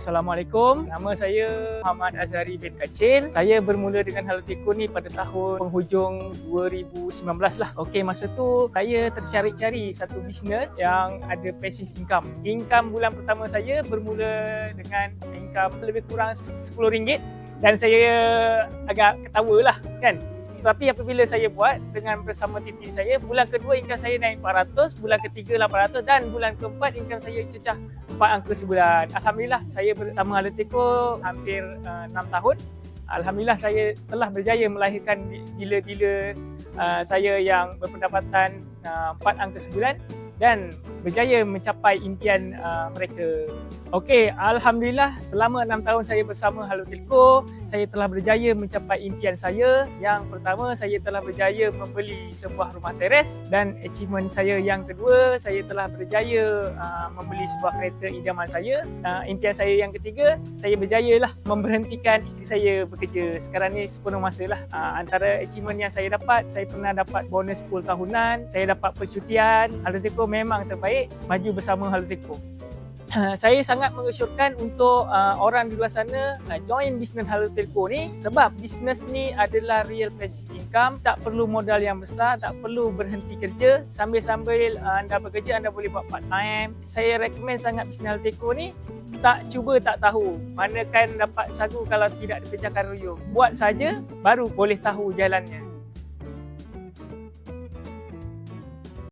Assalamualaikum, nama saya Muhammad Azhari bin Kacil. Saya bermula dengan Hello Telco ni pada tahun penghujung 2019 lah. Okey, masa tu saya tercari-cari satu bisnes yang ada passive income. Income bulan pertama saya bermula dengan income lebih kurang RM10 dan saya agak ketawa lah kan. Tapi apabila saya buat dengan bersama tim saya, bulan kedua income saya naik 400, bulan ketiga 800 dan bulan keempat income saya cecah 4 angka sebulan. Alhamdulillah saya bersama Hello Telco hampir 6 tahun. Alhamdulillah saya telah berjaya melahirkan dealer-dealer saya yang berpendapatan 4 angka sebulan dan berjaya mencapai impian mereka. Okey, Alhamdulillah selama 6 tahun saya bersama Hello Telco, saya telah berjaya mencapai impian saya. Yang pertama, saya telah berjaya membeli sebuah rumah teres dan achievement saya yang kedua, saya telah berjaya membeli sebuah kereta idaman saya. Impian saya yang ketiga, saya berjayalah memberhentikan isteri saya bekerja. Sekarang ni sepenuh masa lah. Antara achievement yang saya dapat, saya pernah dapat bonus 10 tahunan, saya dapat percutian. Hello Telco memang terbaik, maju bersama Hello Telco. Saya sangat mengesyorkan untuk orang di luar sana join bisnes Hello Telco ni sebab bisnes ni adalah real passive income, tak perlu modal yang besar, tak perlu berhenti kerja, sambil-sambil anda bekerja anda boleh buat part time. Saya recommend sangat bisnes Hello Telco ni. Tak cuba tak tahu, manakan dapat sagu kalau tidak dikerjakan ruyung. Buat saja baru boleh tahu jalannya.